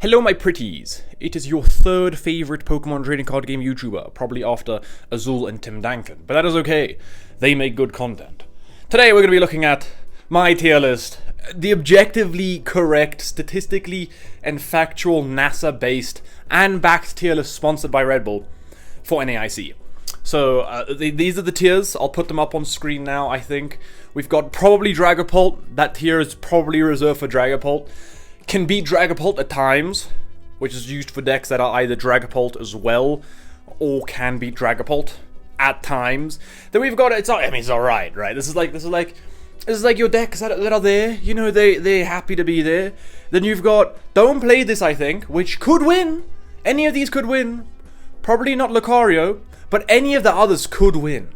Hello my pretties, it is your third favourite Pokemon trading card game YouTuber, probably after Azul and Tim Duncan, but that is okay, they make good content. Today we're going to be looking at my tier list, the objectively correct, statistically and factual NASA-based and backed tier list sponsored by Red Bull for NAIC. So these are the tiers, I'll put them up on screen now I think. We've got probably Dragapult, that tier is probably reserved for Dragapult. Can beat Dragapult at times, which is used for decks that are either Dragapult as well, or can beat Dragapult at times. Then we've got it's alright, right? This is like your decks that are there, you know, they're happy to be there. Then you've got Don't Play This, I think, which could win. Any of these could win. Probably not Lucario, but any of the others could win.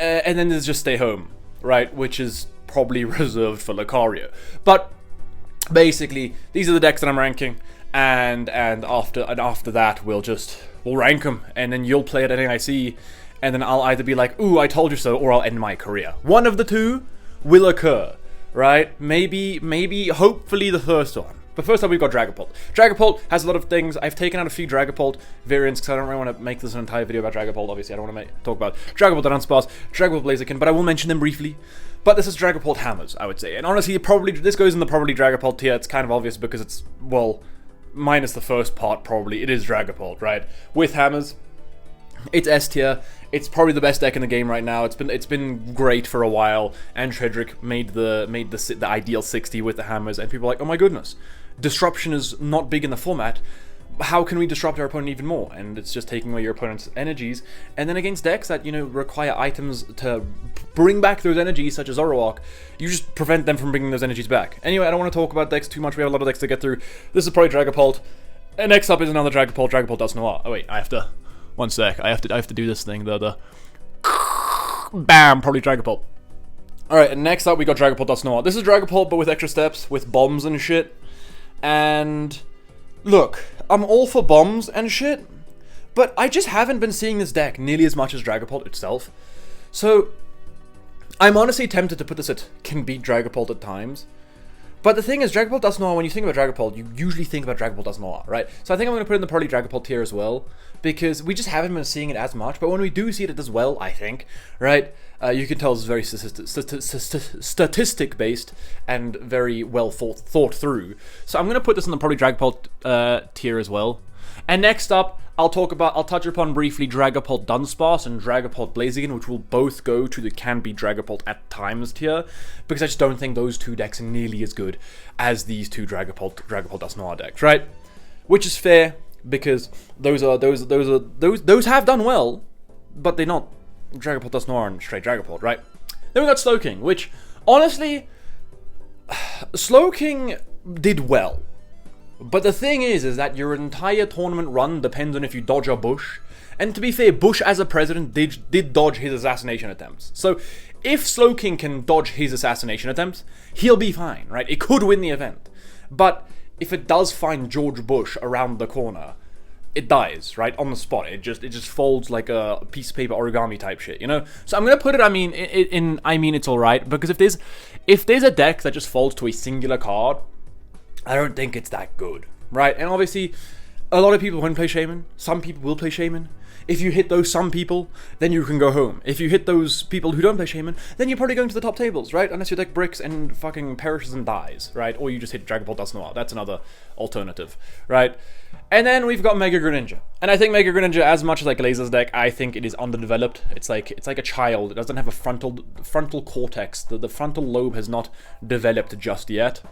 And then there's just Stay Home, right? Which is probably reserved for Lucario. But basically, these are the decks that I'm ranking, and after that, we'll rank them, and then you'll play it at NAIC, and then I'll either be like, ooh, I told you so, or I'll end my career. One of the two will occur, right? Maybe, hopefully the first one. But first up, we've got Dragapult. Dragapult has a lot of things. I've taken out a few Dragapult variants because I don't really want to make this an entire video about Dragapult. Obviously, I don't want to talk about Dragapult and Unsparse, Dragapult Blaziken, but I will mention them briefly. But this is Dragapult Hammers, I would say. And honestly, this goes in the probably Dragapult tier. It's kind of obvious because it's, well, minus the first part, probably. It is Dragapult, right? With Hammers, it's S tier. It's probably the best deck in the game right now. It's been great for a while. And Shredrick made the ideal 60 with the Hammers, and people are like, oh my goodness, disruption is not big in the format. How can we disrupt our opponent even more? And it's just taking away your opponent's energies. And then against decks that, you know, require items to bring back those energies, such as Zoroark, you just prevent them from bringing those energies back. Anyway, I don't want to talk about decks too much. We have a lot of decks to get through. This is probably Dragapult. And next up is another Dragapult, Dragapult Dusknoir. Oh wait, I have to... One sec. I have to do this thing. The... Bam! Probably Dragapult. Alright, and next up we got Dragapult Dusknoir. This is Dragapult, but with extra steps, with bombs and shit. And... look, I'm all for bombs and shit, but I just haven't been seeing this deck nearly as much as Dragapult itself. So, I'm honestly tempted to put this at can beat Dragapult at times. But the thing is, Dragapult Dusknoir, when you think about Dragapult, you usually think about Dragapult Dusknoir, right? So I think I'm going to put it in the probably Dragapult tier as well, because we just haven't been seeing it as much, but when we do see it, it does well, I think, right? You can tell it's very statistic-based and very well thought through. So I'm going to put this in the probably Dragapult tier as well. And next up, I'll touch upon briefly Dragapult Dunsparce and Dragapult Blaziken, which will both go to the can be Dragapult at times tier, because I just don't think those two decks are nearly as good as these two Dragapult Dusknoir decks, right? Which is fair, because those have done well, but they're not Dragapult Dusknoir and straight Dragapult, right? Then we got Slowking, which honestly, Slowking did well. But the thing is that your entire tournament run depends on if you dodge a Bush. And to be fair, Bush as a president did dodge his assassination attempts. So if Slowking can dodge his assassination attempts, he'll be fine, right? It could win the event. But if it does find George Bush around the corner, it dies, right? On the spot. It just folds like a piece of paper origami type shit, you know? So I'm gonna put it, I mean, it's alright, because if there's a deck that just folds to a singular card, I don't think it's that good, right? And obviously, a lot of people won't play Shaman. Some people will play Shaman. If you hit those some people, then you can go home. If you hit those people who don't play Shaman, then you're probably going to the top tables, right? Unless your deck bricks and fucking perishes and dies, right? Or you just hit Dragapult Dusknoir. That's another alternative, right? And then we've got Mega Greninja. And I think Mega Greninja, as much as like Lasers deck, I think it is underdeveloped. It's like a child. It doesn't have a frontal cortex. The frontal lobe has not developed just yet.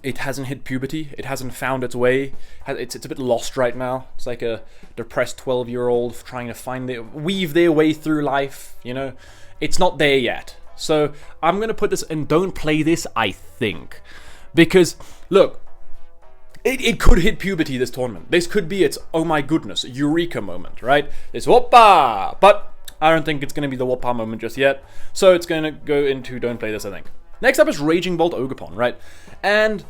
It hasn't hit puberty. It hasn't found its way. It's a bit lost right now. It's like a depressed 12-year-old trying to weave their way through life, you know? It's not there yet. So I'm going to put this in Don't Play This, I think. Because, look, it could hit puberty this tournament. This could be its, oh my goodness, eureka moment, right? It's whoppa! But I don't think it's going to be the whoppa moment just yet. So it's going to go into Don't Play This, I think. Next up is Raging Bolt Ogerpon, right? And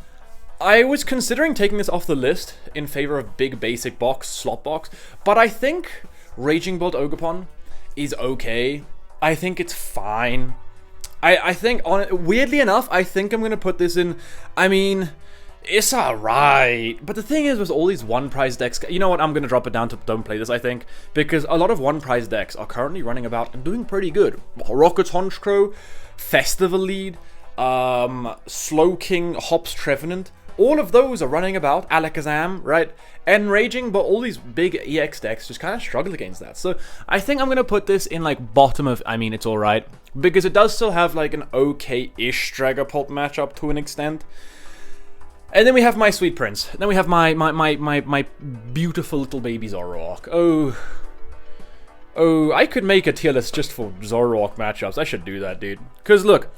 I was considering taking this off the list in favor of Big Basic Box, Slot Box, but I think Raging Bolt Ogerpon is okay. I think it's fine. I think, weirdly enough, I think I'm going to put this in, I mean, It's alright. But the thing is, with all these one prize decks, you know what? I'm gonna drop it down to don't play this, I think, because a lot of one prize decks are currently running about and doing pretty good. Rocket's Honchkrow, Festival Lead, Slow King, Hops Trevenant. All of those are running about, Alakazam, right? Enraging, but all these big EX decks just kind of struggle against that. So I think I'm going to put this in like bottom of, I mean, it's alright. Because it does still have like an okay-ish Dragapult matchup to an extent. And then we have my Sweet Prince. Then we have my beautiful little baby Zoroark. Oh, I could make a tier list just for Zoroark matchups. I should do that, dude. Because look,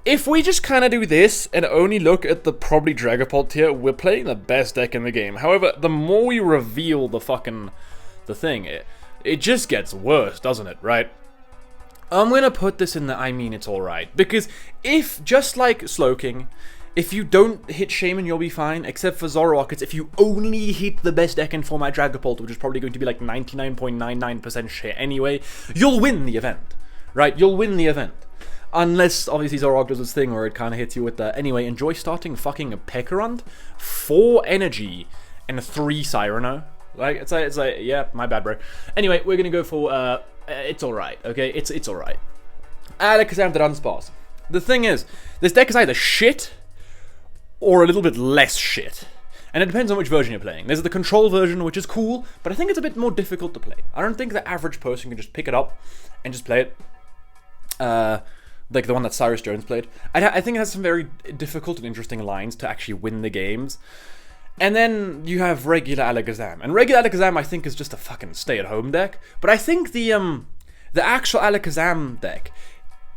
if we just kind of do this and only look at the probably Dragapult tier, we're playing the best deck in the game. However, the more we reveal the thing, it just gets worse, doesn't it, right? I'm gonna put this in the I mean it's alright. Because if, just like Slowking, if you don't hit Shaman, you'll be fine. Except for Zoroark, it's if you only hit the best deck in format Dragapult, which is probably going to be like 99.99% share anyway, you'll win the event, right? You'll win the event. Unless, obviously, Zoroark does this thing where it kind of hits you with the... Anyway, enjoy starting fucking a Pekarund, 4 energy, and 3 Cyrano. Like, it's like, yeah, my bad, bro. Anyway, we're gonna go for, it's alright, okay? It's alright. Alakazam the Dunsparce. The thing is, this deck is either shit, or a little bit less shit. And it depends on which version you're playing. There's the control version, which is cool, but I think it's a bit more difficult to play. I don't think the average person can just pick it up and just play it. Like the one that Cyrus Jones played. I think it has some very difficult and interesting lines to actually win the games. And then you have regular Alakazam. And regular Alakazam, I think, is just a fucking stay-at-home deck. But I think the actual Alakazam deck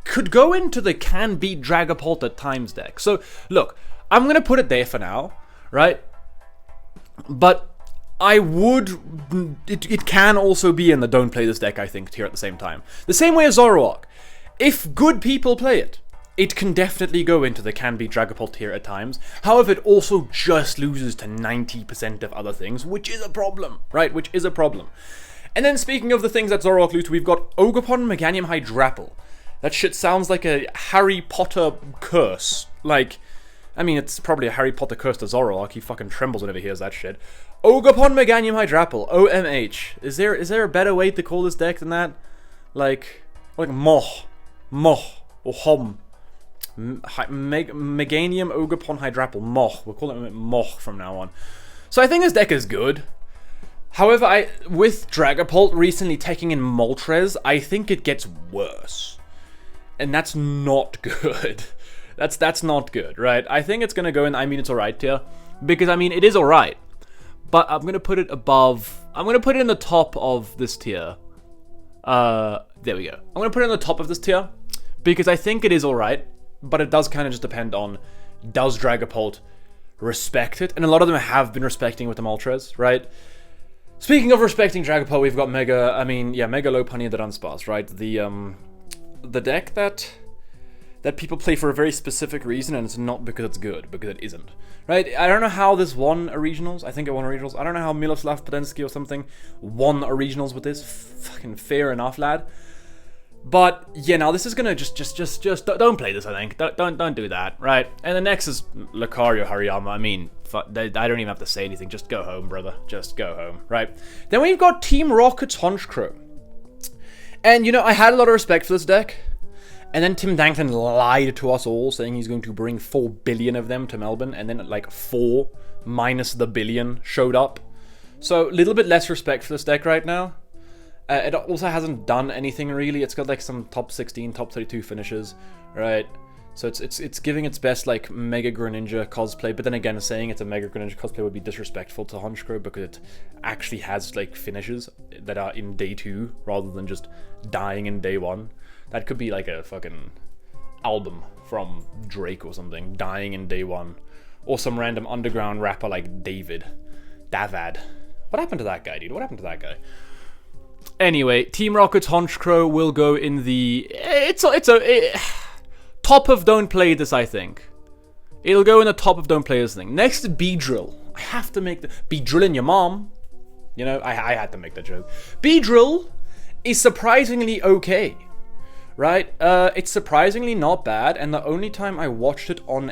could go into the can-beat Dragapult at times deck. So, look, I'm going to put it there for now, right? But I would... It can also be in the don't play this deck, I think, here at the same time. The same way as Zoroark. If good people play it, it can definitely go into the can be Dragapult tier at times. However, it also just loses to 90% of other things, which is a problem, right? Which is a problem. And then speaking of the things that Zoroark lose, we've got Ogerpon, Meganium, Hydrapple. That shit sounds like a Harry Potter curse. Like, I mean, it's probably a Harry Potter curse to Zoroark. He fucking trembles whenever he hears that shit. Ogerpon, Meganium, Hydrapple. OMH. Is there a better way to call this deck than that? Like Moh, or Hom. Meganium, Ogerpon, Hydrapple, Moh. We'll call it Moh from now on. So I think this deck is good. However, with Dragapult recently taking in Moltres, I think it gets worse. And that's not good. That's not good, right? I think it's gonna go in, I mean it's alright tier. Because, I mean, it is alright. But I'm gonna put it above... I'm gonna put it in the top of this tier. There we go. I'm gonna put it in the top of this tier. Because I think it is alright, but it does kind of just depend on, does Dragapult respect it? And a lot of them have been respecting with the Moltres, right? Speaking of respecting Dragapult, we've got Mega Lopunny and the Dunsparce, right? The deck that people play for a very specific reason, and it's not because it's good, because it isn't, right? I don't know how this won a regionals. I think it won a regionals. I don't know how Miloslav Podensky or something won a regionals with this. Fucking fair enough, lad. But yeah, now this is gonna just don't play this. I think don't do that, right? And the next is Lucario Hariyama. I mean, I don't even have to say anything. Just go home, brother. Just go home, right? Then we've got Team Rocket's Honchkrow, and you know I had a lot of respect for this deck, and then Tim Danklin lied to us all, saying he's going to bring 4 billion of them to Melbourne, and then like 4 minus the billion showed up. So a little bit less respect for this deck right now. It also hasn't done anything really. It's got like some top 16, top 32 finishes, right? So it's giving its best like Mega Greninja cosplay, but then again, saying it's a Mega Greninja cosplay would be disrespectful to Honchkrow because it actually has like finishes that are in day 2 rather than just dying in day 1. That could be like a fucking album from Drake or something, dying in day 1, or some random underground rapper like Davad. What happened to that guy, dude? What happened to that guy? Anyway, Team Rocket's Honchkrow will go in the... top of don't play this, I think. It'll go in the top of don't play this thing. Next, Beedrill. I have to make the... Beedrillin' your mom. You know, I had to make that joke. Beedrill is surprisingly okay. Right? It's surprisingly not bad, and the only time I watched it on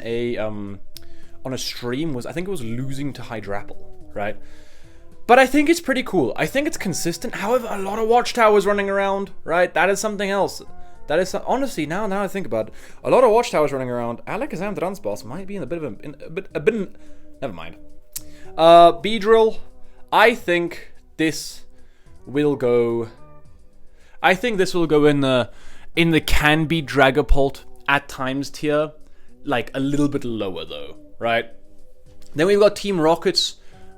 on a stream was, I think it was losing to Hydrapple, right? But I think it's pretty cool. I think it's consistent. However, a lot of watchtowers running around, right? That is something else. That is, honestly, now I think about it, a lot of watchtowers running around. Alakazam Dunsparce might be in a bit of never mind. Beedrill, I think this will go. I think this will go in the can be Dragapult at times tier, like a little bit lower though, right? Then we've got Team Rocket's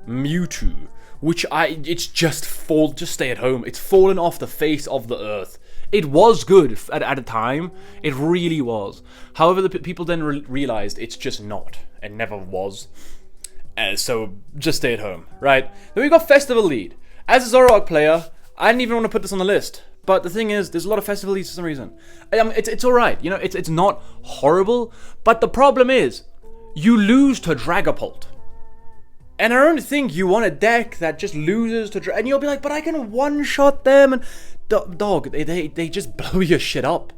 Mewtwo, which it's just stay at home. It's fallen off the face of the earth. It was good at a time. It really was. However, the people then realized it's just not. It never was. So just stay at home, right? Then we got Festival Lead. As a Zoroark player, I didn't even want to put this on the list. But the thing is, there's a lot of Festival Leads for some reason. It's alright, you know, it's not horrible. But the problem is, you lose to Dragapult. And I don't think you want a deck that just loses to and you'll be like, but I can one-shot them, and dog, they just blow your shit up.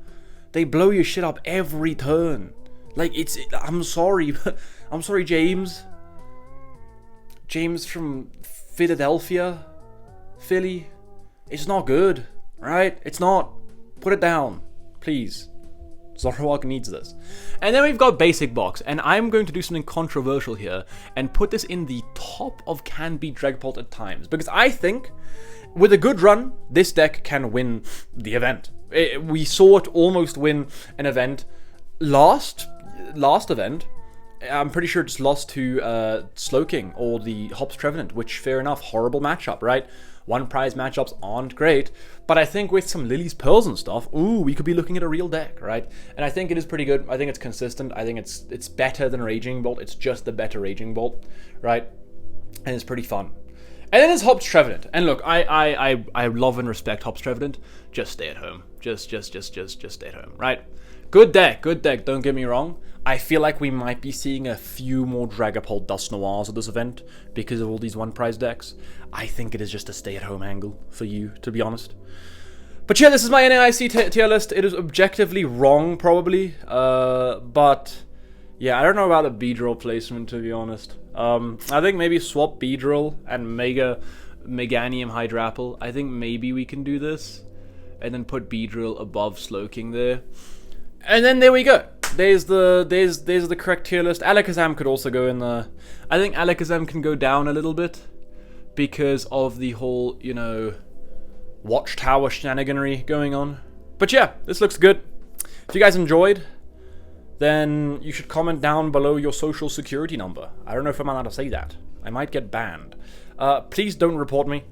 They blow your shit up every turn. Like, I'm sorry. I'm sorry, James. James from Philadelphia. Philly. It's not good, right? It's not. Put it down, please. Zoroark needs this. And then we've got Basic Box, and I'm going to do something controversial here and put this in the top of can be Dragapult at times, because I think with a good run, this deck can win the event. We saw it almost win an event last event. I'm pretty sure it just lost to Slowking or the Hops Trevenant, which, fair enough, horrible matchup, right? One prize matchups aren't great, but I think with some Lily's Pearls and stuff, ooh, we could be looking at a real deck, right? And I think it is pretty good. I think it's consistent. I think it's better than Raging Bolt. It's just the better Raging Bolt, right? And it's pretty fun. And then there's Hops Trevenant. And look, I love and respect Hops Trevenant. Just stay at home. Just stay at home, right? Good deck, don't get me wrong. I feel like we might be seeing a few more Dragapult Dust Noirs at this event because of all these one prize decks. I think it is just a stay-at-home angle for you, to be honest. But yeah, this is my NAIC tier list. It is objectively wrong, probably. But yeah, I don't know about the Beedrill placement, to be honest. I think maybe swap Beedrill and Meganium Hydrapple. I think maybe we can do this. And then put Beedrill above Slowking there. And then there we go. There's the correct tier list. Alakazam could also go in the. I think Alakazam can go down a little bit because of the whole, you know, watchtower shenaniganery going on. But yeah, this looks good. If you guys enjoyed, then you should comment down below your social security number. I don't know if I'm allowed to say that. I might get banned. Please don't report me.